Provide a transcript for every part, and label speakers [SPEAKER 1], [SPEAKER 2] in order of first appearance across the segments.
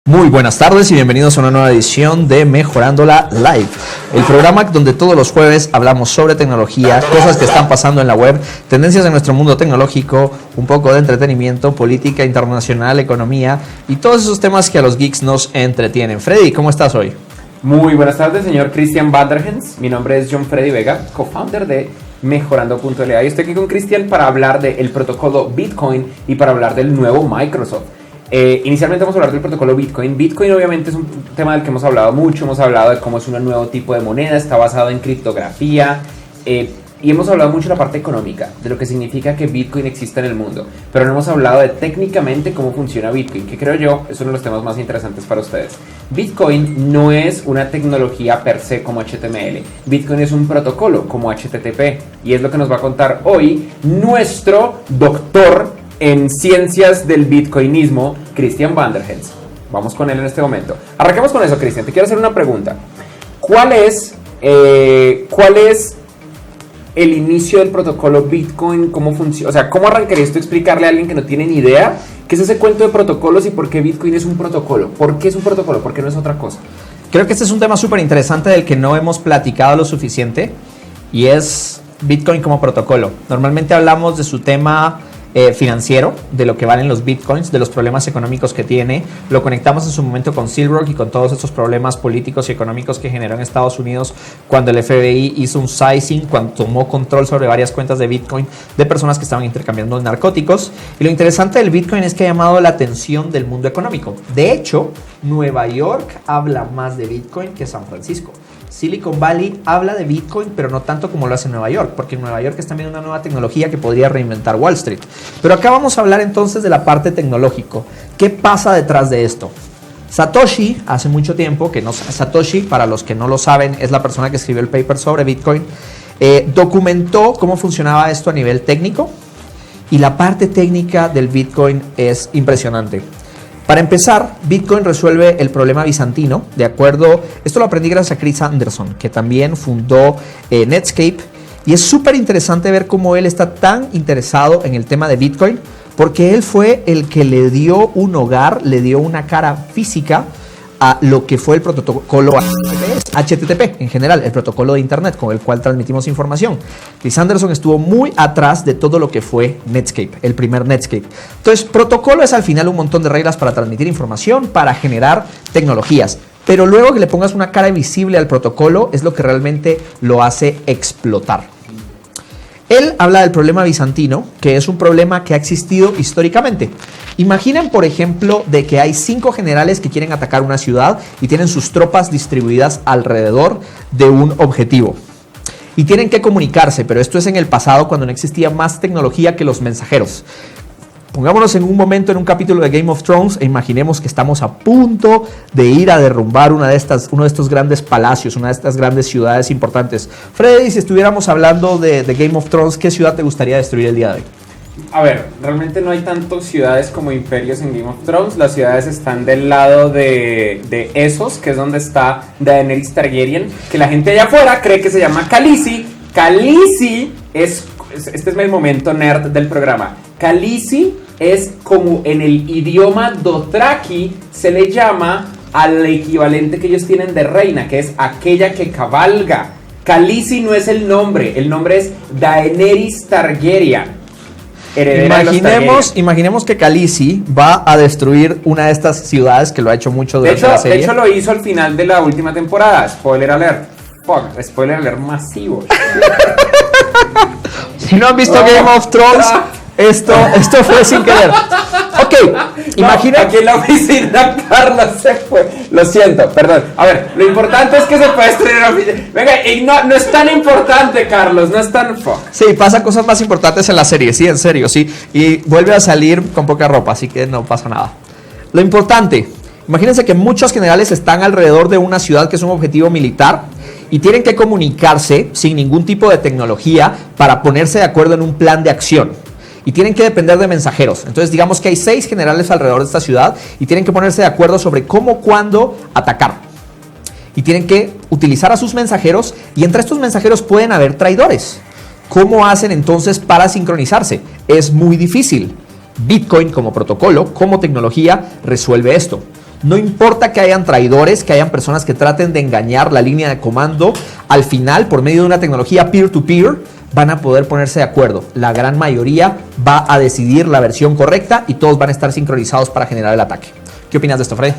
[SPEAKER 1] Muy buenas tardes y bienvenidos a una nueva edición de Mejorándola Live, el programa donde todos los jueves hablamos sobre tecnología, cosas que están pasando en la web, tendencias en nuestro mundo tecnológico, un poco de entretenimiento, política internacional, economía y todos esos temas que a los geeks nos entretienen. Freddy, ¿cómo estás hoy?
[SPEAKER 2] Muy buenas tardes, señor Christian Vanderhens. Mi nombre es John Freddy Vega, co-founder de Mejorando.la. Y estoy aquí con Christian para hablar del protocolo Bitcoin y para hablar del nuevo Microsoft. Inicialmente vamos a hablar del protocolo Bitcoin. Bitcoin obviamente es un tema del que hemos hablado mucho. Hemos hablado de cómo es un nuevo tipo de moneda, está basado en criptografía. Y hemos hablado mucho de la parte económica, de lo que significa que Bitcoin exista en el mundo. Pero no hemos hablado de técnicamente cómo funciona Bitcoin, que creo yo es uno de los temas más interesantes para ustedes. Bitcoin no es una tecnología per se como HTML. Bitcoin es un protocolo como HTTP. Y es lo que nos va a contar hoy nuestro doctor en ciencias del bitcoinismo, Christian Vanderhens. Vamos con él en este momento. Arranquemos con eso, Christian. Te quiero hacer una pregunta. ¿Cuál es el inicio del protocolo Bitcoin? ¿Cómo funciona? O sea, ¿cómo arrancarías tú a explicarle a alguien que no tiene ni idea qué es ese cuento de protocolos y por qué Bitcoin es un protocolo? ¿Por qué es un protocolo? ¿Por qué no es otra cosa?
[SPEAKER 1] Creo que este es un tema súper interesante del que no hemos platicado lo suficiente y es Bitcoin como protocolo. Normalmente hablamos de su tema financiero, de lo que valen los bitcoins, de los problemas económicos que tiene. Lo conectamos en su momento con Silk Road y con todos estos problemas políticos y económicos que generó en Estados Unidos cuando el FBI hizo un sizing, cuando tomó control sobre varias cuentas de bitcoin de personas que estaban intercambiando narcóticos. Y lo interesante del bitcoin es que ha llamado la atención del mundo económico. De hecho, Nueva York habla más de bitcoin que San Francisco. Silicon Valley habla de Bitcoin, pero no tanto como lo hace Nueva York, porque en Nueva York es también una nueva tecnología que podría reinventar Wall Street. Pero acá vamos a hablar entonces de la parte tecnológica. ¿Qué pasa detrás de esto? Satoshi, hace mucho tiempo, Satoshi, para los que no lo saben, es la persona que escribió el paper sobre Bitcoin, documentó cómo funcionaba esto a nivel técnico, y la parte técnica del Bitcoin es impresionante. Para empezar, Bitcoin resuelve el problema bizantino, de acuerdo, esto lo aprendí gracias a Chris Anderson, que también fundó Netscape, y es súper interesante ver cómo él está tan interesado en el tema de Bitcoin, porque él fue el que le dio un hogar, le dio una cara física a lo que fue el protocolo HTTP, en general, el protocolo de Internet con el cual transmitimos información. Chris Anderson estuvo muy atrás de todo lo que fue Netscape, el primer Netscape. Entonces, protocolo es al final un montón de reglas para transmitir información, para generar tecnologías. Pero luego que le pongas una cara visible al protocolo es lo que realmente lo hace explotar. Él habla del problema bizantino, que es un problema que ha existido históricamente. Imaginen, por ejemplo, de que hay 5 generales que quieren atacar una ciudad y tienen sus tropas distribuidas alrededor de un objetivo. Y tienen que comunicarse, pero esto es en el pasado cuando no existía más tecnología que los mensajeros. Pongámonos en un momento en un capítulo de Game of Thrones e imaginemos que estamos a punto de ir a derrumbar uno de estos grandes palacios, una de estas grandes ciudades importantes. Freddy, si estuviéramos hablando de Game of Thrones, ¿qué ciudad te gustaría destruir el día de hoy?
[SPEAKER 2] A ver, realmente no hay tantas ciudades como imperios en Game of Thrones. Las ciudades están del lado de Essos, que es donde está Daenerys Targaryen, que la gente allá afuera cree que se llama Khaleesi. Khaleesi este es el momento nerd del programa. Khaleesi es como en el idioma Dothraki se le llama al equivalente que ellos tienen de reina, que es aquella que cabalga. Khaleesi no es el nombre es Daenerys Targaryen.
[SPEAKER 1] Imaginemos que Khaleesi va a destruir una de estas ciudades que lo ha hecho mucho durante la serie.
[SPEAKER 2] De hecho lo hizo al final de la última temporada. Spoiler alert. Spoiler alert masivo.
[SPEAKER 1] Si no han visto Game of Thrones, esto fue sin querer. Ok, imagina.
[SPEAKER 2] Aquí en la oficina Carlos se fue. Lo siento, perdón. A ver, lo importante es que se puede destruir la oficina. Venga, no es tan importante, Carlos, no es tan...
[SPEAKER 1] Sí, pasa cosas más importantes en la serie, sí, en serio, sí. Y vuelve a salir con poca ropa, así que no pasa nada. Lo importante, imagínense que muchos generales están alrededor de una ciudad que es un objetivo militar y tienen que comunicarse sin ningún tipo de tecnología para ponerse de acuerdo en un plan de acción. Y tienen que depender de mensajeros. Entonces digamos que hay 6 generales alrededor de esta ciudad y tienen que ponerse de acuerdo sobre cómo, cuándo atacar. Y tienen que utilizar a sus mensajeros y entre estos mensajeros pueden haber traidores. ¿Cómo hacen entonces para sincronizarse? Es muy difícil. Bitcoin como protocolo, como tecnología, resuelve esto. No importa que hayan traidores, que hayan personas que traten de engañar la línea de comando, al final, por medio de una tecnología peer-to-peer, van a poder ponerse de acuerdo. La gran mayoría va a decidir la versión correcta y todos van a estar sincronizados para generar el ataque. ¿Qué opinas de esto, Freddy?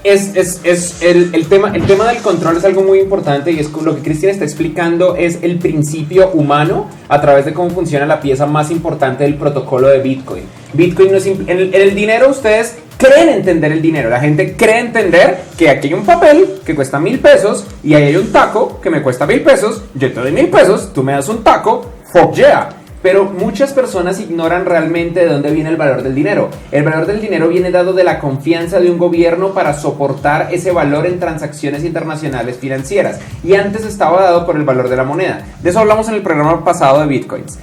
[SPEAKER 2] El tema del control es algo muy importante y es lo que Cristian está explicando es el principio humano a través de cómo funciona la pieza más importante del protocolo de Bitcoin. Bitcoin no es en el dinero ustedes creen entender el dinero, la gente cree entender que aquí hay un papel que cuesta 1,000 pesos y ahí hay un taco que me cuesta 1,000 pesos, yo te doy 1,000 pesos, tú me das un taco, fuck yeah. Pero muchas personas ignoran realmente de dónde viene el valor del dinero. El valor del dinero viene dado de la confianza de un gobierno para soportar ese valor en transacciones internacionales financieras. Y antes estaba dado por el valor de la moneda. De eso hablamos en el programa pasado de Bitcoins.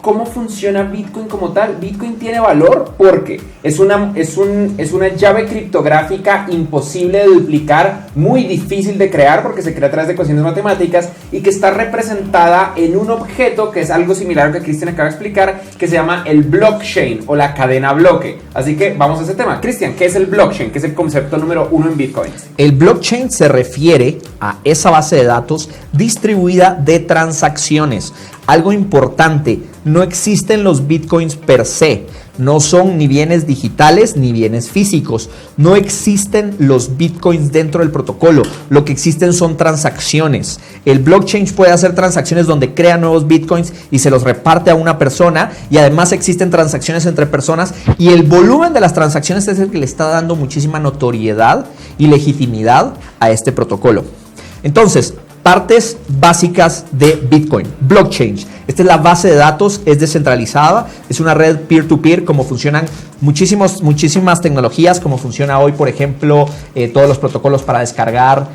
[SPEAKER 2] ¿Cómo funciona Bitcoin como tal? Bitcoin tiene valor porque es una llave criptográfica imposible de duplicar, muy difícil de crear porque se crea a través de ecuaciones matemáticas y que está representada en un objeto que es algo similar a lo que Cristian acaba de explicar, que se llama el blockchain o la cadena bloque. Así que vamos a ese tema. Cristian, ¿qué es el blockchain? ¿Qué es el concepto número 1 en Bitcoin?
[SPEAKER 1] El blockchain se refiere a esa base de datos distribuida de transacciones. Algo importante, no existen los bitcoins per se, no son ni bienes digitales ni bienes físicos, no existen los bitcoins dentro del protocolo, lo que existen son transacciones. El blockchain puede hacer transacciones donde crea nuevos bitcoins y se los reparte a una persona y además existen transacciones entre personas y el volumen de las transacciones es el que le está dando muchísima notoriedad y legitimidad a este protocolo. Entonces, partes básicas de Bitcoin. Blockchain. Esta es la base de datos, es descentralizada, es una red peer-to-peer, como funcionan muchísimas tecnologías, como funciona hoy, por ejemplo, todos los protocolos para descargar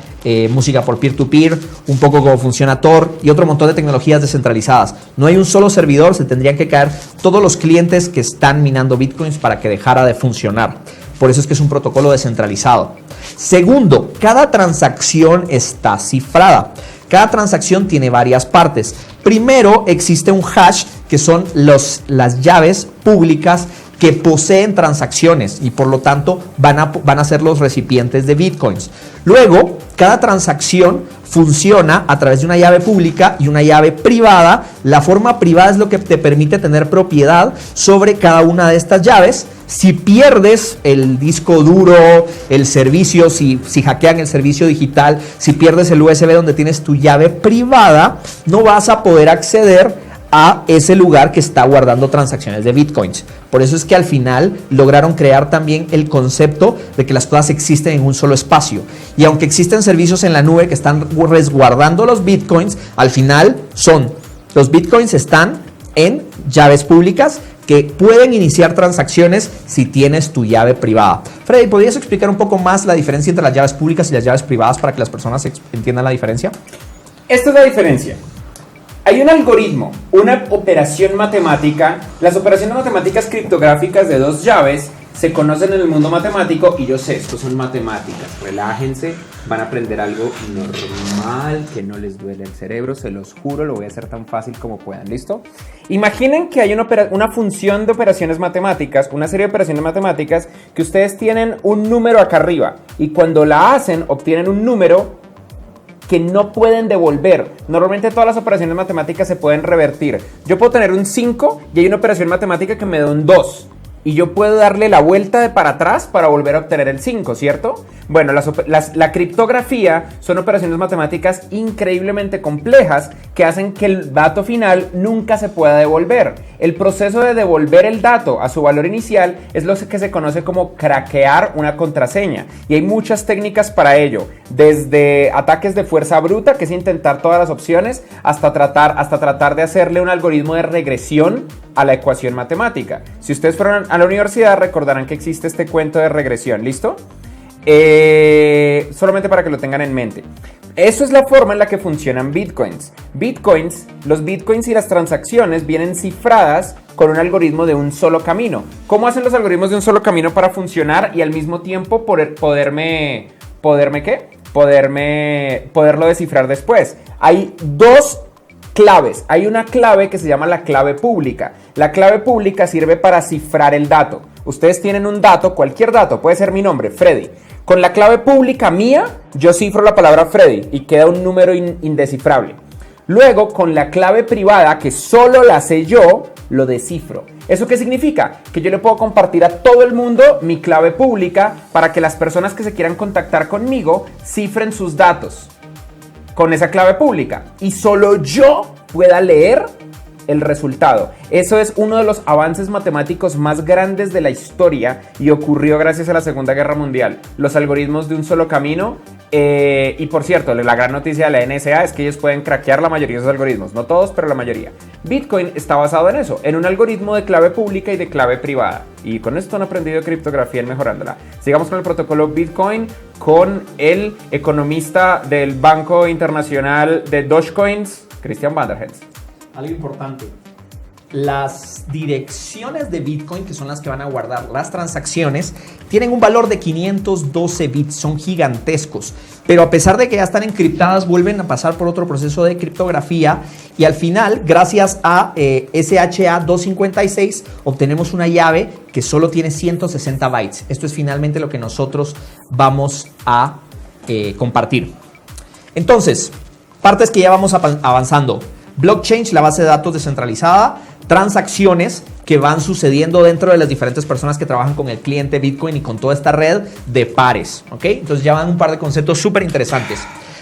[SPEAKER 1] música por peer-to-peer, un poco como funciona Tor y otro montón de tecnologías descentralizadas. No hay un solo servidor, se tendrían que caer todos los clientes que están minando Bitcoins para que dejara de funcionar. Por eso es que es un protocolo descentralizado. Segundo, cada transacción está cifrada. Cada transacción tiene varias partes. Primero, existe un hash, que son las llaves públicas que poseen transacciones y por lo tanto van a ser los recipientes de bitcoins. Luego, cada transacción funciona a través de una llave pública y una llave privada. La forma privada es lo que te permite tener propiedad sobre cada una de estas llaves. Si pierdes el disco duro, el servicio, si hackean el servicio digital, si pierdes el USB donde tienes tu llave privada, no vas a poder acceder a ese lugar que está guardando transacciones de bitcoins. Por eso es que al final lograron crear también el concepto de que las cosas existen en un solo espacio. Y aunque existen servicios en la nube que están resguardando los bitcoins, al final los bitcoins están en llaves públicas que pueden iniciar transacciones si tienes tu llave privada. Freddy, ¿podrías explicar un poco más la diferencia entre las llaves públicas y las llaves privadas para que las personas entiendan la diferencia?
[SPEAKER 2] Esta es la diferencia. Hay un algoritmo, una operación matemática. Las operaciones matemáticas criptográficas de dos llaves se conocen en el mundo matemático y yo sé, estos son matemáticas. Relájense, van a aprender algo normal, que no les duele el cerebro, se los juro, lo voy a hacer tan fácil como puedan, ¿listo? Imaginen que hay una función de operaciones matemáticas, una serie de operaciones matemáticas que ustedes tienen un número acá arriba y cuando la hacen obtienen un número que no pueden devolver. Normalmente todas las operaciones matemáticas se pueden revertir. Yo puedo tener un 5 y hay una operación matemática que me da un 2. Y yo puedo darle la vuelta de para atrás para volver a obtener el 5, ¿cierto? Bueno, la criptografía son operaciones matemáticas increíblemente complejas que hacen que el dato final nunca se pueda devolver. El proceso de devolver el dato a su valor inicial es lo que se conoce como craquear una contraseña. Y hay muchas técnicas para ello, desde ataques de fuerza bruta, que es intentar todas las opciones, hasta tratar de hacerle un algoritmo de regresión a la ecuación matemática. Si ustedes fueron a la universidad recordarán que existe este cuento de regresión, ¿listo? Solamente para que lo tengan en mente. Eso es la forma en la que funcionan bitcoins. Los bitcoins y las transacciones vienen cifradas con un algoritmo de un solo camino. ¿Cómo hacen los algoritmos de un solo camino para funcionar y al mismo tiempo poderlo descifrar después? Hay dos claves. Hay una clave que se llama la clave pública. La clave pública sirve para cifrar el dato. Ustedes tienen un dato, cualquier dato, puede ser mi nombre, Freddy. Con la clave pública mía, yo cifro la palabra Freddy y queda un número indescifrable. Luego, con la clave privada, que solo la sé yo, lo descifro. ¿Eso qué significa? Que yo le puedo compartir a todo el mundo mi clave pública para que las personas que se quieran contactar conmigo cifren sus datos con esa clave pública y solo yo pueda leer el resultado. Eso es uno de los avances matemáticos más grandes de la historia y ocurrió gracias a la Segunda Guerra Mundial. Los algoritmos de un solo camino. Y por cierto, la gran noticia de la NSA es que ellos pueden craquear la mayoría de esos algoritmos. No todos, pero la mayoría. Bitcoin está basado en eso, en un algoritmo de clave pública y de clave privada. Y con esto han aprendido criptografía en Mejorándola. Sigamos con el protocolo Bitcoin, con el economista del Banco Internacional de Dogecoins, Christian Vanderhans.
[SPEAKER 1] Algo importante. Las direcciones de Bitcoin, que son las que van a guardar las transacciones, tienen un valor de 512 bits, son gigantescos. Pero a pesar de que ya están encriptadas, vuelven a pasar por otro proceso de criptografía y al final, gracias a SHA-256, obtenemos una llave que solo tiene 160 bytes. Esto es finalmente lo que nosotros vamos a compartir. Entonces, partes que ya vamos avanzando. Blockchain, la base de datos descentralizada, transacciones que van sucediendo dentro de las diferentes personas que trabajan con el cliente Bitcoin y con toda esta red de pares, ¿ok? Entonces ya van un par de conceptos súper interesantes.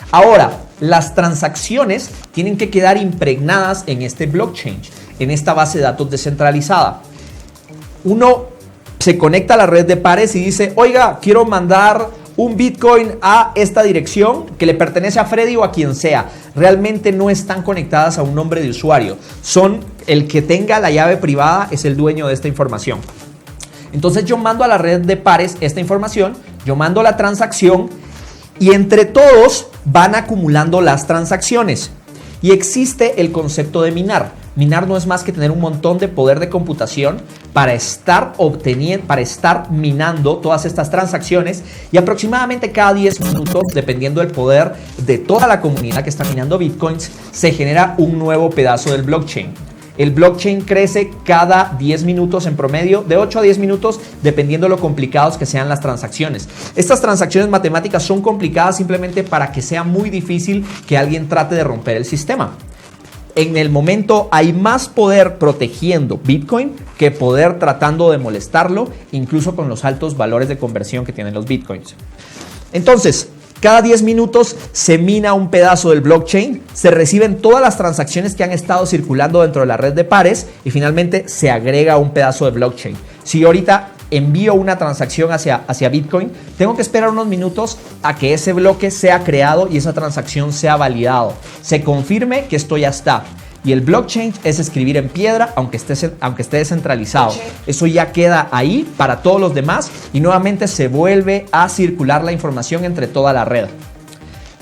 [SPEAKER 1] Ahora, las transacciones tienen que quedar impregnadas en este blockchain, en esta base de datos descentralizada. Uno se conecta a la red de pares y dice, oiga, quiero mandar un Bitcoin a esta dirección que le pertenece a Freddy o a quien sea. Realmente no están conectadas a un nombre de usuario. El que tenga la llave privada es el dueño de esta información. Entonces yo mando a la red de pares esta información, yo mando la transacción y entre todos van acumulando las transacciones. Y existe el concepto de minar. Minar no es más que tener un montón de poder de computación para estar minando todas estas transacciones y aproximadamente cada 10 minutos, dependiendo del poder de toda la comunidad que está minando bitcoins, se genera un nuevo pedazo del blockchain. El blockchain crece cada 10 minutos en promedio, de 8 a 10 minutos, dependiendo de lo complicados que sean las transacciones. Estas transacciones matemáticas son complicadas simplemente para que sea muy difícil que alguien trate de romper el sistema. En el momento hay más poder protegiendo Bitcoin que poder tratando de molestarlo, incluso con los altos valores de conversión que tienen los Bitcoins. Entonces, cada 10 minutos se mina un pedazo del blockchain, se reciben todas las transacciones que han estado circulando dentro de la red de pares y finalmente se agrega un pedazo de blockchain. Si ahorita envío una transacción hacia Bitcoin, tengo que esperar unos minutos a que ese bloque sea creado y esa transacción sea validado. Se confirme que esto ya está. Y el blockchain es escribir en piedra, aunque esté descentralizado. Eso ya queda ahí para todos los demás y nuevamente se vuelve a circular la información entre toda la red.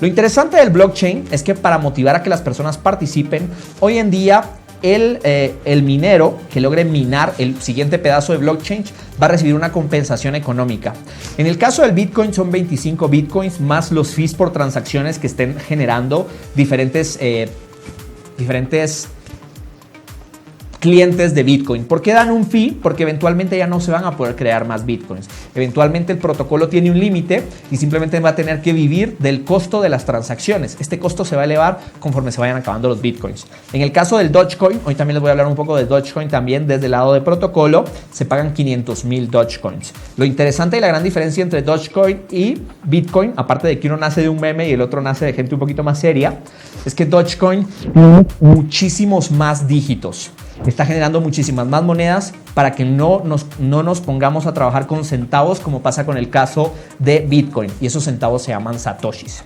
[SPEAKER 1] Lo interesante del blockchain es que para motivar a que las personas participen, hoy en día el minero que logre minar el siguiente pedazo de blockchain va a recibir una compensación económica. En el caso del Bitcoin son 25 Bitcoins más los fees por transacciones que estén generando diferentes clientes de Bitcoin. ¿Por qué dan un fee? Porque eventualmente ya no se van a poder crear más Bitcoins. Eventualmente el protocolo tiene un límite y simplemente va a tener que vivir del costo de las transacciones. Este costo se va a elevar conforme se vayan acabando los Bitcoins. En el caso del Dogecoin, hoy también les voy a hablar un poco de Dogecoin también desde el lado de protocolo, se pagan 500,000 Dogecoins. Lo interesante y la gran diferencia entre Dogecoin y Bitcoin, aparte de que uno nace de un meme y el otro nace de gente un poquito más seria, es que Dogecoin tiene muchísimos más dígitos. Está generando muchísimas más monedas para que no nos pongamos a trabajar con centavos como pasa con el caso de Bitcoin. Y esos centavos se llaman satoshis.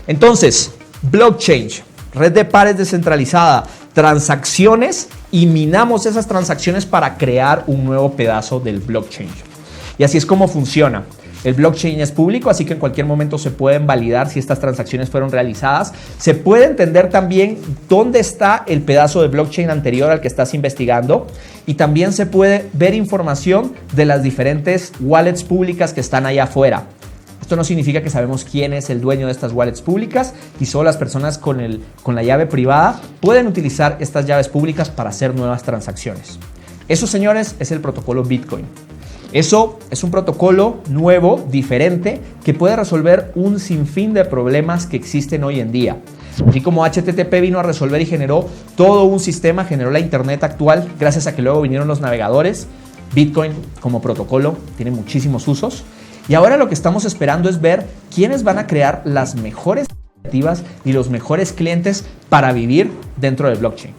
[SPEAKER 1] Entonces, blockchain, red de pares descentralizada, transacciones y minamos esas transacciones para crear un nuevo pedazo del blockchain. Y así es como funciona. El blockchain es público, así que en cualquier momento se pueden validar si estas transacciones fueron realizadas. Se puede entender también dónde está el pedazo de blockchain anterior al que estás investigando y también se puede ver información de las diferentes wallets públicas que están allá afuera. Esto no significa que sabemos quién es el dueño de estas wallets públicas y solo las personas con la llave privada pueden utilizar estas llaves públicas para hacer nuevas transacciones. Eso, señores, es el protocolo Bitcoin. Eso es un protocolo nuevo, diferente, que puede resolver un sinfín de problemas que existen hoy en día. Así como HTTP vino a resolver y generó todo un sistema, generó la internet actual, gracias a que luego vinieron los navegadores, Bitcoin como protocolo tiene muchísimos usos. Y ahora lo que estamos esperando es ver quiénes van a crear las mejores iniciativas y los mejores clientes para vivir dentro del blockchain.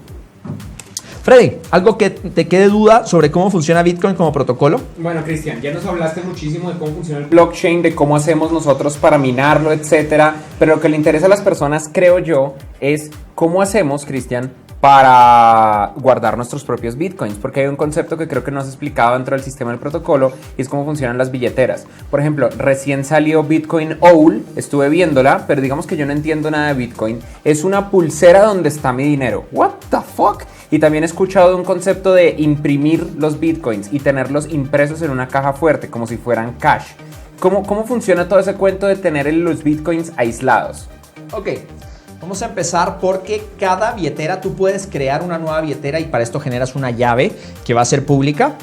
[SPEAKER 1] Freddy, ¿algo que te quede duda sobre cómo funciona Bitcoin como protocolo?
[SPEAKER 2] Bueno, Cristian, ya nos hablaste muchísimo de cómo funciona el blockchain, de cómo hacemos nosotros para minarlo, etcétera. Pero lo que le interesa a las personas, creo yo, es cómo hacemos, Cristian, para guardar nuestros propios bitcoins, porque hay un concepto que creo que no has explicado dentro del sistema del protocolo y es cómo funcionan las billeteras. Por ejemplo, recién salió Bitcoin Owl, estuve viéndola, pero digamos que yo no entiendo nada de Bitcoin. Es una pulsera donde está mi dinero. What the fuck? Y también he escuchado de un concepto de imprimir los bitcoins y tenerlos impresos en una caja fuerte, como si fueran cash. ¿Cómo funciona todo ese cuento de tener los bitcoins aislados?
[SPEAKER 1] Ok. Vamos a empezar porque cada billetera, tú puedes crear una nueva billetera y para esto generas una llave que va a ser pública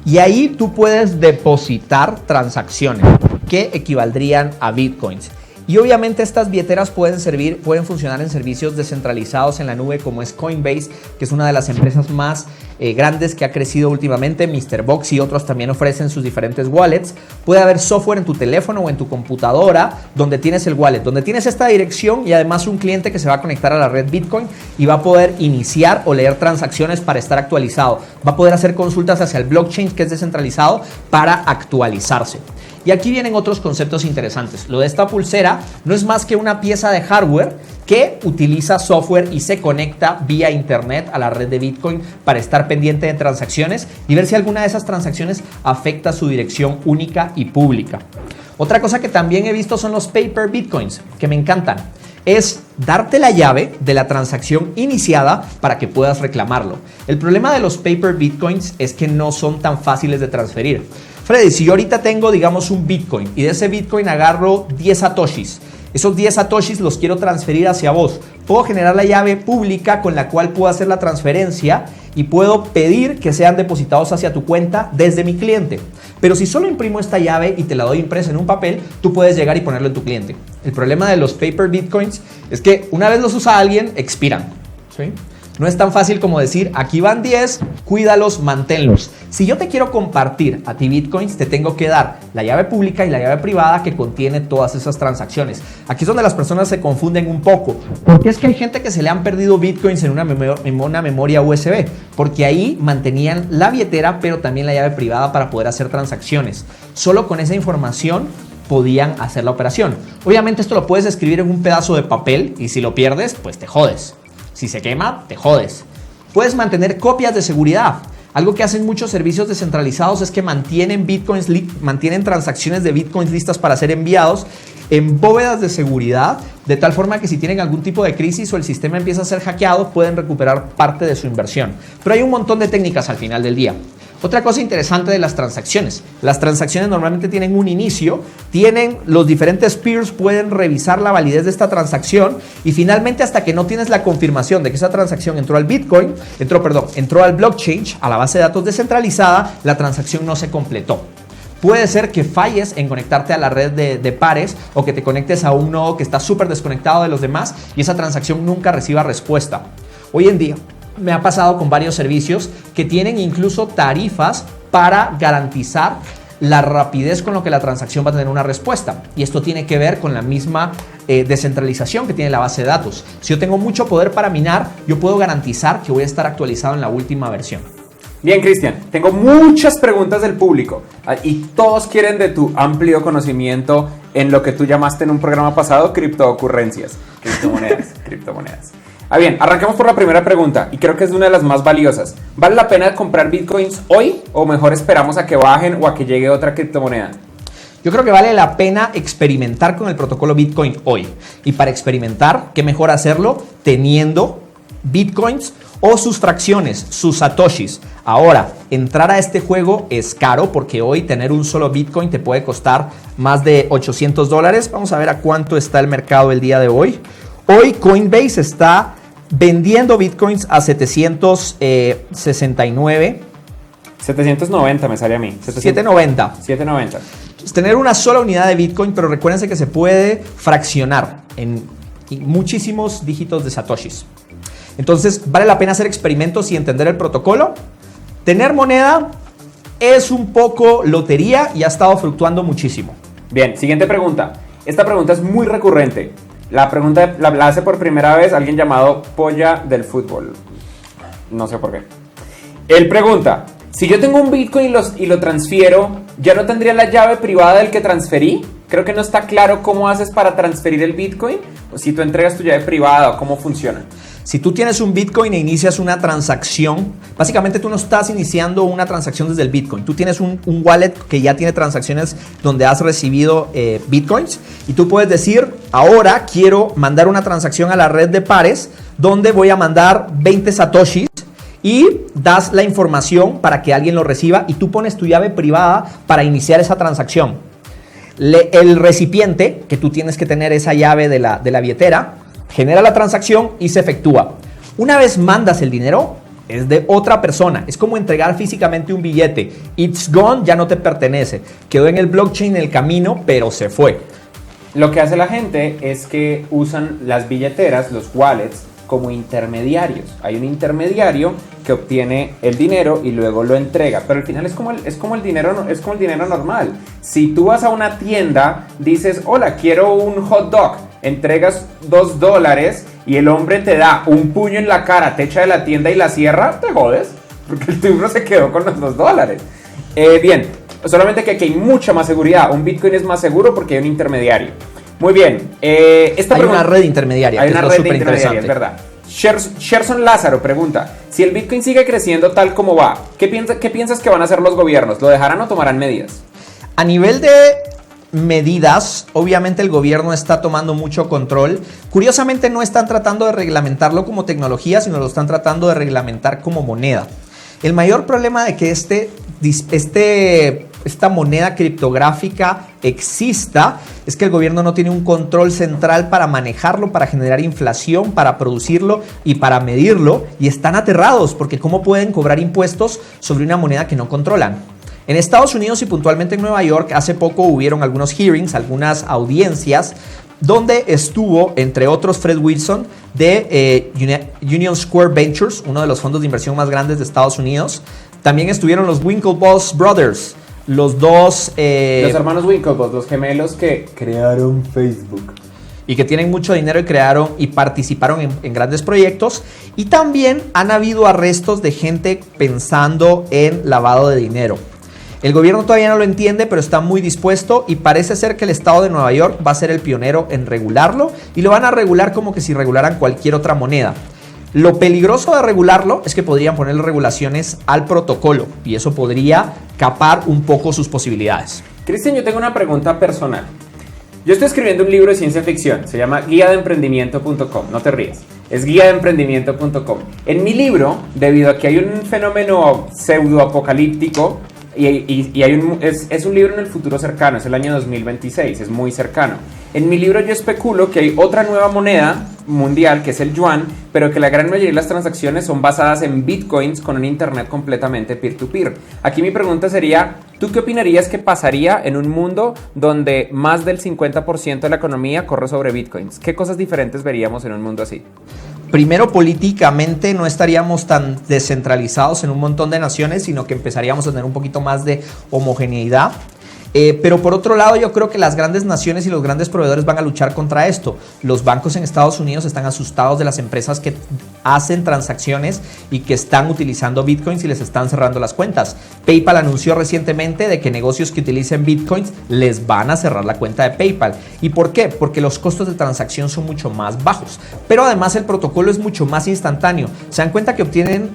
[SPEAKER 1] y ahí tú puedes depositar transacciones que equivaldrían a bitcoins. Y obviamente estas billeteras pueden funcionar en servicios descentralizados en la nube como es Coinbase, que es una de las empresas más grandes que ha crecido últimamente. MrBox y otros también ofrecen sus diferentes wallets. Puede haber software en tu teléfono o en tu computadora donde tienes el wallet, donde tienes esta dirección y además un cliente que se va a conectar a la red Bitcoin y va a poder iniciar o leer transacciones para estar actualizado. Va a poder hacer consultas hacia el blockchain que es descentralizado para actualizarse. Y aquí vienen otros conceptos interesantes. Lo de esta pulsera no es más que una pieza de hardware que utiliza software y se conecta vía internet a la red de Bitcoin para estar pendiente de transacciones y ver si alguna de esas transacciones afecta su dirección única y pública. Otra cosa que también he visto son los paper Bitcoins, que me encantan. Es darte la llave de la transacción iniciada para que puedas reclamarlo. El problema de los paper Bitcoins es que no son tan fáciles de transferir. Freddy, si yo ahorita tengo, digamos, un Bitcoin y de ese Bitcoin agarro 10 satoshis, esos 10 satoshis los quiero transferir hacia vos. Puedo generar la llave pública con la cual puedo hacer la transferencia y puedo pedir que sean depositados hacia tu cuenta desde mi cliente. Pero si solo imprimo esta llave y te la doy impresa en un papel, tú puedes llegar y ponerlo en tu cliente. El problema de los paper Bitcoins es que una vez los usa alguien, expiran, ¿sí? No es tan fácil como decir, aquí van 10, cuídalos, manténlos. Si yo te quiero compartir a ti bitcoins, te tengo que dar la llave pública y la llave privada que contiene todas esas transacciones. Aquí es donde las personas se confunden un poco. Porque es que hay gente que se le han perdido bitcoins en una memoria USB. Porque ahí mantenían la billetera, pero también la llave privada para poder hacer transacciones. Solo con esa información podían hacer la operación. Obviamente esto lo puedes escribir en un pedazo de papel y si lo pierdes, pues te jodes. Si se quema, te jodes. Puedes mantener copias de seguridad. Algo que hacen muchos servicios descentralizados es que mantienen transacciones de bitcoins listas para ser enviados en bóvedas de seguridad, de tal forma que si tienen algún tipo de crisis o el sistema empieza a ser hackeado, pueden recuperar parte de su inversión. Pero hay un montón de técnicas al final del día. Otra cosa interesante de las transacciones. Las transacciones normalmente tienen un inicio, los diferentes peers pueden revisar la validez de esta transacción y finalmente hasta que no tienes la confirmación de que esa transacción entró al blockchain, a la base de datos descentralizada, la transacción no se completó. Puede ser que falles en conectarte a la red de pares o que te conectes a un nodo que está súper desconectado de los demás y esa transacción nunca reciba respuesta. Hoy en día me ha pasado con varios servicios que tienen incluso tarifas para garantizar la rapidez con lo que la transacción va a tener una respuesta. Y esto tiene que ver con la misma descentralización que tiene la base de datos. Si yo tengo mucho poder para minar, yo puedo garantizar que voy a estar actualizado en la última versión.
[SPEAKER 2] Bien, Cristian, tengo muchas preguntas del público y todos quieren de tu amplio conocimiento en lo que tú llamaste en un programa pasado criptoocurrencias, criptomonedas. Bien, arranquemos por la primera pregunta y creo que es una de las más valiosas. ¿Vale la pena comprar bitcoins hoy o mejor esperamos a que bajen o a que llegue otra criptomoneda?
[SPEAKER 1] Yo creo que vale la pena experimentar con el protocolo Bitcoin hoy. Y para experimentar, ¿qué mejor hacerlo teniendo bitcoins o sus fracciones, sus satoshis? Ahora, entrar a este juego es caro porque hoy tener un solo bitcoin te puede costar más de $800. Vamos a ver a cuánto está el mercado el día de hoy. Hoy Coinbase está vendiendo bitcoins a 769
[SPEAKER 2] 790 me sale a mí.
[SPEAKER 1] 790.
[SPEAKER 2] 790.
[SPEAKER 1] Es tener una sola unidad de Bitcoin, pero recuérdense que se puede fraccionar en muchísimos dígitos de satoshis. Entonces, vale la pena hacer experimentos y entender el protocolo. Tener moneda es un poco lotería y ha estado fluctuando muchísimo.
[SPEAKER 2] Bien, siguiente pregunta. Esta pregunta es muy recurrente. La pregunta la hace por primera vez alguien llamado Polla del Fútbol. No sé por qué. Él pregunta, si yo tengo un Bitcoin y lo transfiero, ¿ya no tendría la llave privada del que transferí? Creo que no está claro cómo haces para transferir el Bitcoin, o si tú entregas tu llave privada o cómo funciona.
[SPEAKER 1] Si tú tienes un Bitcoin e inicias una transacción, básicamente tú no estás iniciando una transacción desde el Bitcoin. Tú tienes un wallet que ya tiene transacciones donde has recibido Bitcoins y tú puedes decir, ahora quiero mandar una transacción a la red de pares donde voy a mandar 20 satoshis y das la información para que alguien lo reciba y tú pones tu llave privada para iniciar esa transacción. El recipiente, que tú tienes que tener esa llave de la billetera, genera la transacción y se efectúa. Una vez mandas el dinero, es de otra persona. Es como entregar físicamente un billete. It's gone, ya no te pertenece. Quedó en el blockchain en el camino, pero se fue.
[SPEAKER 2] Lo que hace la gente es que usan las billeteras, los wallets, como intermediarios. Hay un intermediario que obtiene el dinero y luego lo entrega, pero al final es como el dinero normal. Si tú vas a una tienda, dices, hola, quiero un hot dog, entregas $2 y el hombre te da un puño en la cara, te echa de la tienda y la cierra, te jodes, porque el tuyo se quedó con los $2. Bien, solamente que aquí hay mucha más seguridad. Un Bitcoin es más seguro porque hay un intermediario. Muy bien.
[SPEAKER 1] Hay una red intermediaria.
[SPEAKER 2] Hay una red intermediaria, es verdad. Sherson Lázaro pregunta, si el Bitcoin sigue creciendo tal como va, ¿qué piensas que van a hacer los gobiernos? ¿Lo dejarán o tomarán medidas?
[SPEAKER 1] A nivel de medidas, obviamente el gobierno está tomando mucho control. Curiosamente no están tratando de reglamentarlo como tecnología, sino lo están tratando de reglamentar como moneda. El mayor problema de que esta moneda criptográfica exista es que el gobierno no tiene un control central para manejarlo, para generar inflación, para producirlo y para medirlo, y están aterrados porque cómo pueden cobrar impuestos sobre una moneda que no controlan. En Estados Unidos y puntualmente en Nueva York hace poco hubieron algunos hearings, algunas audiencias donde estuvo, entre otros, Fred Wilson de Union Square Ventures, uno de los fondos de inversión más grandes de Estados Unidos. También estuvieron los Winklevoss Brothers, los hermanos
[SPEAKER 2] Winklevoss, los gemelos que crearon Facebook.
[SPEAKER 1] Y que tienen mucho dinero y crearon y participaron en grandes proyectos. Y también han habido arrestos de gente pensando en lavado de dinero. El gobierno todavía no lo entiende, pero está muy dispuesto y parece ser que el estado de Nueva York va a ser el pionero en regularlo y lo van a regular como que si regularan cualquier otra moneda. Lo peligroso de regularlo es que podrían ponerle regulaciones al protocolo y eso podría capar un poco sus posibilidades.
[SPEAKER 2] Cristian, yo tengo una pregunta personal. Yo estoy escribiendo un libro de ciencia ficción, se llama guiadeemprendimiento.com, no te rías, es guiadeemprendimiento.com. En mi libro, debido a que hay un fenómeno pseudoapocalíptico, es un libro en el futuro cercano, es el año 2026, es muy cercano. En mi libro yo especulo que hay otra nueva moneda mundial, que es el yuan, pero que la gran mayoría de las transacciones son basadas en bitcoins con un internet completamente peer-to-peer. Aquí mi pregunta sería, ¿tú qué opinarías que pasaría en un mundo donde más del 50% de la economía corre sobre bitcoins? ¿Qué cosas diferentes veríamos en un mundo así?
[SPEAKER 1] Primero, políticamente no estaríamos tan descentralizados en un montón de naciones, sino que empezaríamos a tener un poquito más de homogeneidad. Pero por otro lado, yo creo que las grandes naciones y los grandes proveedores van a luchar contra esto. Los bancos en Estados Unidos están asustados de las empresas que hacen transacciones y que están utilizando bitcoins y les están cerrando las cuentas. PayPal anunció recientemente de que negocios que utilicen bitcoins les van a cerrar la cuenta de PayPal. ¿Y por qué? Porque los costos de transacción son mucho más bajos. Pero además el protocolo es mucho más instantáneo. Se dan cuenta que obtienen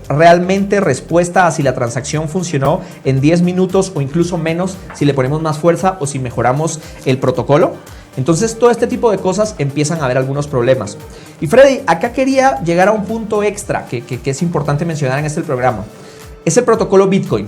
[SPEAKER 1] realmente respuesta a si la transacción funcionó en 10 minutos o incluso menos, si le ponemos más fuerza o si mejoramos el protocolo. Entonces todo este tipo de cosas empiezan a haber algunos problemas. Y Freddy, acá quería llegar a un punto extra que es importante mencionar en este programa. Es el protocolo Bitcoin.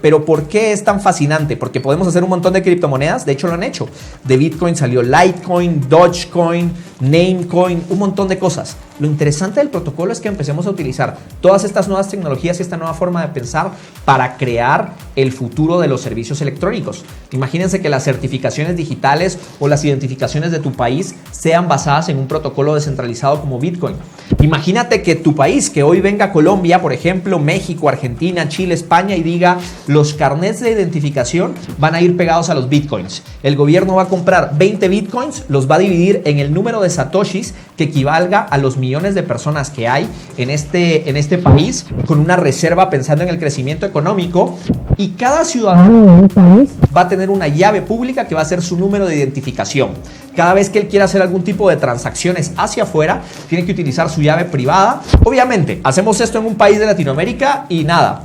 [SPEAKER 1] Pero ¿por qué es tan fascinante? Porque podemos hacer un montón de criptomonedas, de hecho lo han hecho. De Bitcoin salió Litecoin, Dogecoin, Namecoin, un montón de cosas. Lo interesante del protocolo es que empecemos a utilizar todas estas nuevas tecnologías y esta nueva forma de pensar para crear el futuro de los servicios electrónicos. Imagínense que las certificaciones digitales o las identificaciones de tu país sean basadas en un protocolo descentralizado como Bitcoin. Imagínate que tu país, que hoy venga Colombia, por ejemplo, México, Argentina, Chile, España, y diga los carnets de identificación van a ir pegados a los Bitcoins. El gobierno va a comprar 20 Bitcoins, los va a dividir en el número de satoshis que equivalga a los millones de personas que hay en este país, con una reserva pensando en el crecimiento económico, y cada ciudadano de un país va a tener una llave pública que va a ser su número de identificación. Cada vez que él quiera hacer algún tipo de transacciones hacia afuera, tiene que utilizar su llave privada. Obviamente, hacemos esto en un país de Latinoamérica y nada,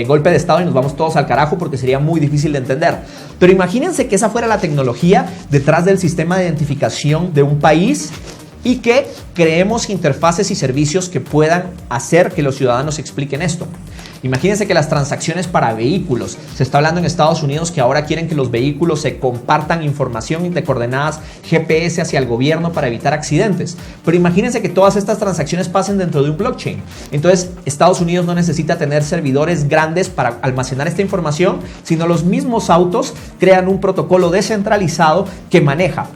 [SPEAKER 1] golpe de estado y nos vamos todos al carajo porque sería muy difícil de entender. Pero imagínense que esa fuera la tecnología detrás del sistema de identificación de un país y que creemos interfaces y servicios que puedan hacer que los ciudadanos expliquen esto. Imagínense que las transacciones para vehículos, se está hablando en Estados Unidos que ahora quieren que los vehículos se compartan información de coordenadas GPS hacia el gobierno para evitar accidentes. Pero imagínense que todas estas transacciones pasen dentro de un blockchain. Entonces, Estados Unidos no necesita tener servidores grandes para almacenar esta información, sino los mismos autos crean un protocolo descentralizado que maneja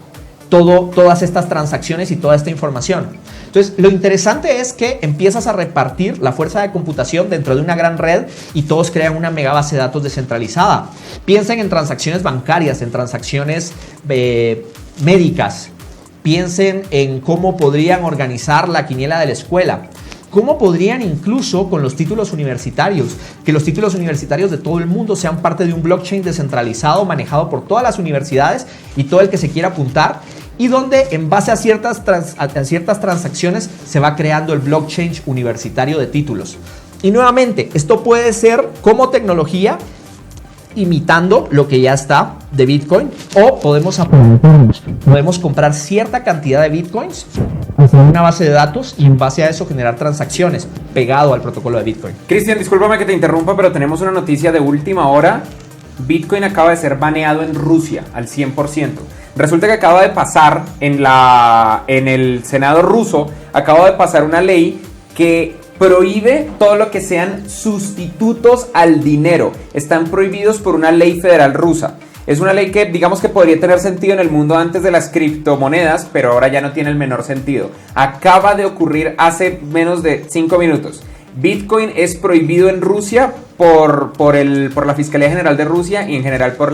[SPEAKER 1] todas estas transacciones y toda esta información. Entonces, lo interesante es que empiezas a repartir la fuerza de computación dentro de una gran red y todos crean una mega base de datos descentralizada. Piensen en transacciones bancarias, en transacciones médicas. Piensen en cómo podrían organizar la quiniela de la escuela. ¿Cómo podrían incluso con los títulos universitarios, que los títulos universitarios de todo el mundo sean parte de un blockchain descentralizado manejado por todas las universidades y todo el que se quiera apuntar? Y donde en base a ciertas transacciones se va creando el blockchain universitario de títulos. Y nuevamente, esto puede ser como tecnología imitando lo que ya está de Bitcoin, o podemos comprar cierta cantidad de Bitcoins, hacer una base de datos y en base a eso generar transacciones pegado al protocolo de Bitcoin.
[SPEAKER 2] Cristian, discúlpame que te interrumpa, pero tenemos una noticia de última hora. Bitcoin acaba de ser baneado en Rusia al 100%. Resulta que acaba de pasar en el Senado ruso, acaba de pasar una ley que prohíbe todo lo que sean sustitutos al dinero. Están prohibidos por una ley federal rusa. Es una ley que digamos que podría tener sentido en el mundo antes de las criptomonedas, pero ahora ya no tiene el menor sentido. Acaba de ocurrir hace menos de 5 minutos. Bitcoin es prohibido en Rusia por la Fiscalía General de Rusia y en general por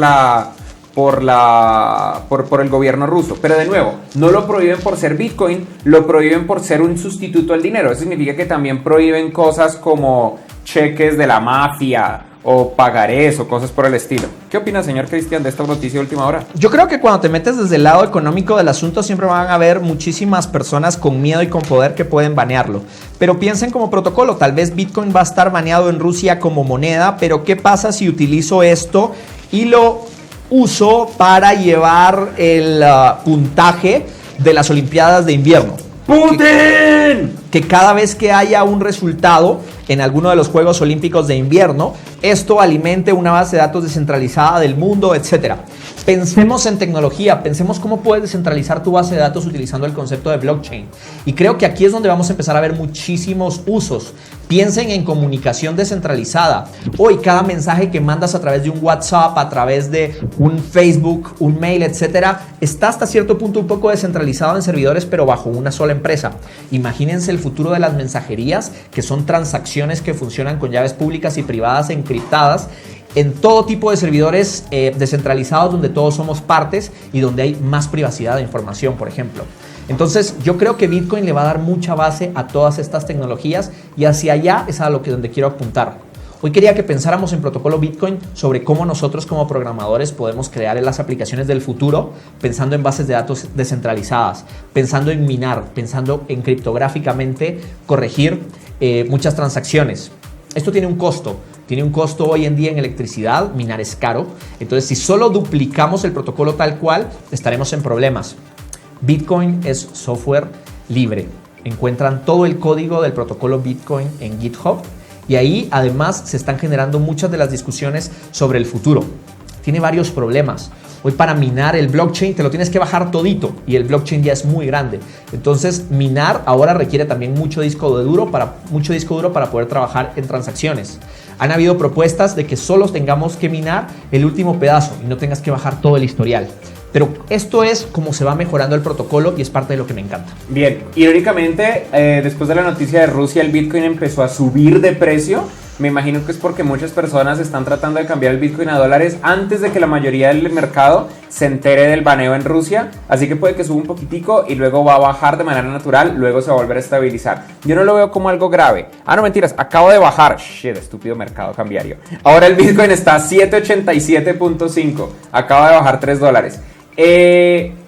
[SPEAKER 2] el gobierno ruso. Pero de nuevo, no lo prohíben por ser Bitcoin, lo prohíben por ser un sustituto al dinero. Eso significa que también prohíben cosas como cheques de la mafia o pagarés o cosas por el estilo. ¿Qué opina, señor Cristian, de esta noticia de última hora?
[SPEAKER 1] Yo creo que cuando te metes desde el lado económico del asunto siempre van a haber muchísimas personas con miedo y con poder que pueden banearlo. Pero piensen como protocolo, tal vez Bitcoin va a estar baneado en Rusia como moneda, pero ¿qué pasa si utilizo esto y lo uso para llevar el puntaje de las Olimpiadas de invierno?
[SPEAKER 2] ¡Putin!
[SPEAKER 1] Que cada vez que haya un resultado en alguno de los Juegos Olímpicos de invierno, esto alimente una base de datos descentralizada del mundo, etc. Pensemos en tecnología, pensemos cómo puedes descentralizar tu base de datos utilizando el concepto de blockchain. Y creo que aquí es donde vamos a empezar a ver muchísimos usos. Piensen en comunicación descentralizada. Hoy cada mensaje que mandas a través de un WhatsApp, a través de un Facebook, un mail, etcétera, está hasta cierto punto un poco descentralizado en servidores, pero bajo una sola empresa. Imagínense el futuro de las mensajerías, que son transacciones que funcionan con llaves públicas y privadas encriptadas en todo tipo de servidores descentralizados donde todos somos partes y donde hay más privacidad de información, por ejemplo. Entonces, yo creo que Bitcoin le va a dar mucha base a todas estas tecnologías y hacia allá es a donde quiero apuntar. Hoy quería que pensáramos en protocolo Bitcoin sobre cómo nosotros como programadores podemos crear las aplicaciones del futuro pensando en bases de datos descentralizadas, pensando en minar, pensando en criptográficamente corregir muchas transacciones. Esto tiene un costo. Tiene un costo hoy en día en electricidad, minar es caro. Entonces, si solo duplicamos el protocolo tal cual, estaremos en problemas. Bitcoin es software libre. Encuentran todo el código del protocolo Bitcoin en GitHub Y ahí además se están generando muchas de las discusiones sobre el futuro. Tiene varios problemas. Hoy para minar el blockchain te lo tienes que bajar todito y el blockchain ya es muy grande. Entonces minar ahora requiere también mucho disco duro para poder trabajar en transacciones. Han habido propuestas de que solo tengamos que minar el último pedazo y no tengas que bajar todo el historial. Pero esto es como se va mejorando el protocolo y es parte de lo que me encanta.
[SPEAKER 2] Bien, irónicamente, después de la noticia de Rusia, el Bitcoin empezó a subir de precio. Me imagino que es porque muchas personas están tratando de cambiar el Bitcoin a dólares antes de que la mayoría del mercado se entere del baneo en Rusia. Así que puede que suba un poquitico y luego va a bajar de manera natural, luego se va a volver a estabilizar. Yo no lo veo como algo grave. No, mentiras, acabo de bajar. Shit, estúpido mercado cambiario. Ahora el Bitcoin está a 787.5. Acaba de bajar $3.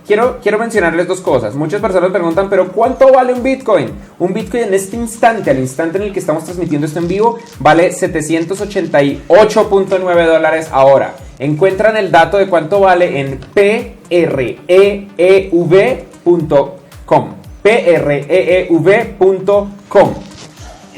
[SPEAKER 2] Quiero mencionarles dos cosas. Muchas personas preguntan, ¿pero cuánto vale un Bitcoin? Un Bitcoin en este instante, al instante en el que estamos transmitiendo esto en vivo, vale $788.9 ahora. Encuentran el dato de cuánto vale en preev.com. preev.com.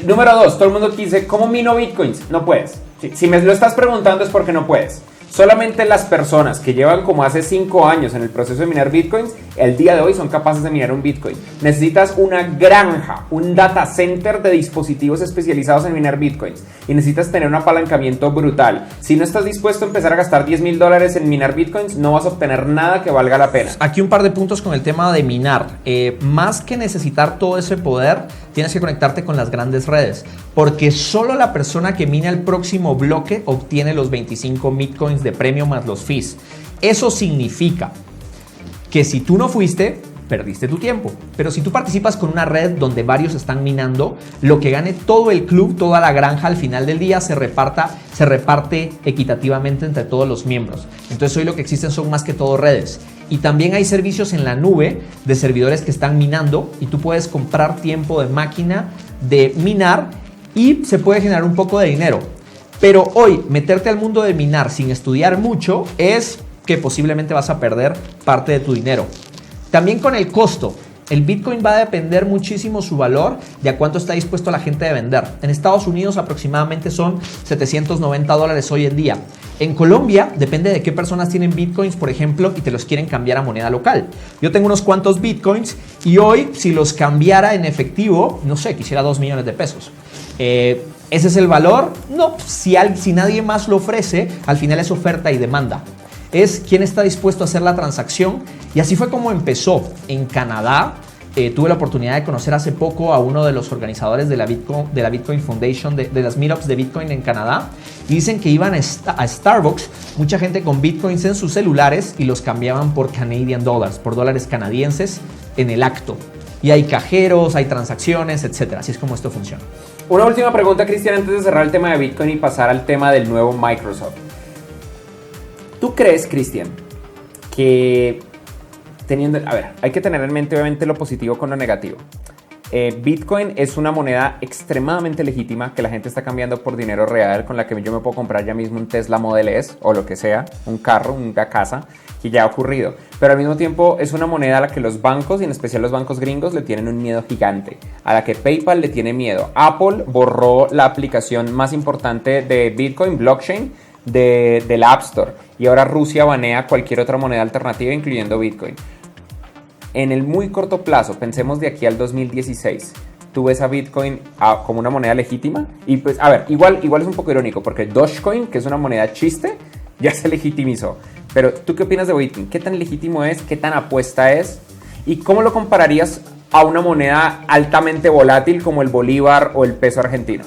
[SPEAKER 2] Número 2, todo el mundo dice, ¿cómo mino Bitcoins? No puedes. Si me lo estás preguntando es porque no puedes. Solamente las personas que llevan como hace 5 años en el proceso de minar Bitcoins, el día de hoy son capaces de minar un Bitcoin. Necesitas una granja, un data center de dispositivos especializados en minar Bitcoins. Y necesitas tener un apalancamiento brutal. Si no estás dispuesto a empezar a gastar $10,000 en minar Bitcoins, no vas a obtener nada que valga la pena.
[SPEAKER 1] Aquí un par de puntos con el tema de minar. Más que necesitar todo ese poder, tienes que conectarte con las grandes redes. Porque solo la persona que mina el próximo bloque obtiene los 25 Bitcoins de premio más los fees. Eso significa que si tú no fuiste, perdiste tu tiempo. Pero si tú participas con una red donde varios están minando, lo que gane todo el club, toda la granja al final del día se reparte equitativamente entre todos los miembros. Entonces hoy lo que existen son más que todo redes. Y también hay servicios en la nube de servidores que están minando y tú puedes comprar tiempo de máquina de minar y se puede generar un poco de dinero. Pero hoy meterte al mundo de minar sin estudiar mucho es que posiblemente vas a perder parte de tu dinero. También con el costo. El Bitcoin va a depender muchísimo su valor de a cuánto está dispuesto la gente de vender. En Estados Unidos aproximadamente son $790 hoy en día. En Colombia depende de qué personas tienen Bitcoins, por ejemplo, y te los quieren cambiar a moneda local. Yo tengo unos cuantos Bitcoins y hoy si los cambiara en efectivo, no sé, quisiera 2 millones de pesos. ¿Ese es el valor? No, si nadie más lo ofrece, al final es oferta y demanda. Es quién está dispuesto a hacer la transacción y así fue como empezó. En Canadá tuve la oportunidad de conocer hace poco a uno de los organizadores de la Bitcoin Foundation, de las meetups de Bitcoin en Canadá, y dicen que iban a Starbucks, mucha gente con Bitcoins en sus celulares y los cambiaban por Canadian dollars, por dólares canadienses en el acto. Y hay cajeros, hay transacciones, etc. Así es como esto funciona.
[SPEAKER 2] Una última pregunta, Cristian, antes de cerrar el tema de Bitcoin y pasar al tema del nuevo Microsoft. ¿Tú crees, Cristian, que hay que tener en mente obviamente lo positivo con lo negativo? Bitcoin es una moneda extremadamente legítima que la gente está cambiando por dinero real, con la que yo me puedo comprar ya mismo un Tesla Model S o lo que sea, un carro, una casa, que ya ha ocurrido. Pero al mismo tiempo es una moneda a la que los bancos, y en especial los bancos gringos, le tienen un miedo gigante, a la que PayPal le tiene miedo. Apple borró la aplicación más importante de Bitcoin, blockchain, del App Store, y ahora Rusia banea cualquier otra moneda alternativa, incluyendo Bitcoin. En el muy corto plazo, pensemos de aquí al 2016, ¿tú ves a Bitcoin como una moneda legítima? Y pues, a ver, igual es un poco irónico, porque Dogecoin, que es una moneda chiste, ya se legitimizó. Pero, ¿tú qué opinas de Bitcoin? ¿Qué tan legítimo es? ¿Qué tan apuesta es? ¿Y cómo lo compararías a una moneda altamente volátil como el bolívar o el peso argentino?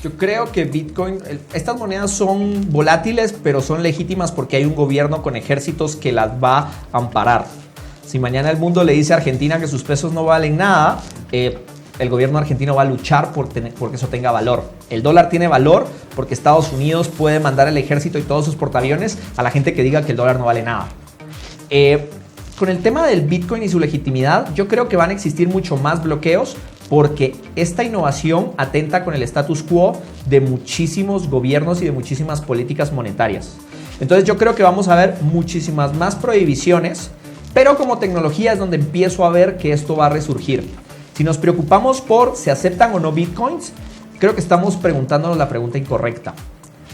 [SPEAKER 1] Yo creo que Bitcoin, estas monedas son volátiles, pero son legítimas porque hay un gobierno con ejércitos que las va a amparar. Si mañana el mundo le dice a Argentina que sus pesos no valen nada, el gobierno argentino va a luchar porque eso tenga valor. El dólar tiene valor porque Estados Unidos puede mandar el ejército y todos sus portaaviones a la gente que diga que el dólar no vale nada. Con el tema del Bitcoin y su legitimidad, yo creo que van a existir mucho más bloqueos porque esta innovación atenta con el status quo de muchísimos gobiernos y de muchísimas políticas monetarias. Entonces yo creo que vamos a ver muchísimas más prohibiciones, pero como tecnología es donde empiezo a ver que esto va a resurgir. Si nos preocupamos por si aceptan o no Bitcoins, creo que estamos preguntándonos la pregunta incorrecta.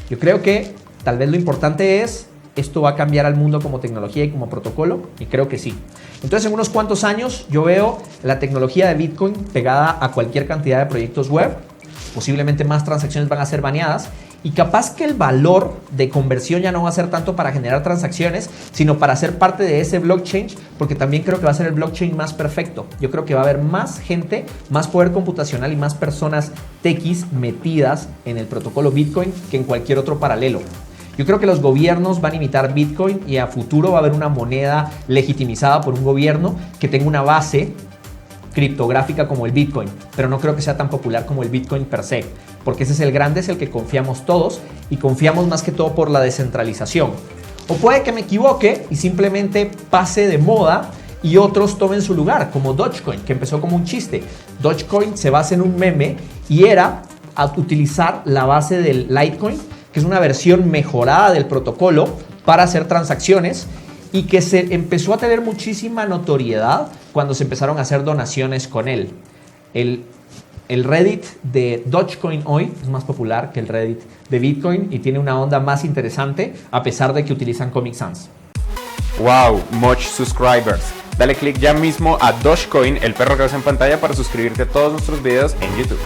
[SPEAKER 1] Yo creo que tal vez lo importante es, ¿esto va a cambiar al mundo como tecnología y como protocolo? Y creo que sí. Entonces, en unos cuantos años yo veo la tecnología de Bitcoin pegada a cualquier cantidad de proyectos web. Posiblemente más transacciones van a ser baneadas y capaz que el valor de conversión ya no va a ser tanto para generar transacciones, sino para ser parte de ese blockchain, porque también creo que va a ser el blockchain más perfecto. Yo creo que va a haber más gente, más poder computacional y más personas techis metidas en el protocolo Bitcoin que en cualquier otro paralelo. Yo creo que los gobiernos van a imitar Bitcoin y a futuro va a haber una moneda legitimizada por un gobierno que tenga una base criptográfica como el Bitcoin, pero no creo que sea tan popular como el Bitcoin per se, porque ese es el grande, es el que confiamos todos y confiamos más que todo por la descentralización. O puede que me equivoque y simplemente pase de moda y otros tomen su lugar, como Dogecoin, que empezó como un chiste. Dogecoin se basa en un meme y era a utilizar la base del Litecoin, que es una versión mejorada del protocolo para hacer transacciones y que se empezó a tener muchísima notoriedad cuando se empezaron a hacer donaciones con él. El Reddit de Dogecoin hoy es más popular que el Reddit de Bitcoin y tiene una onda más interesante a pesar de que utilizan Comic Sans.
[SPEAKER 2] Wow, much subscribers. Dale click ya mismo a Dogecoin, el perro que ves en pantalla, para suscribirte a todos nuestros videos en YouTube.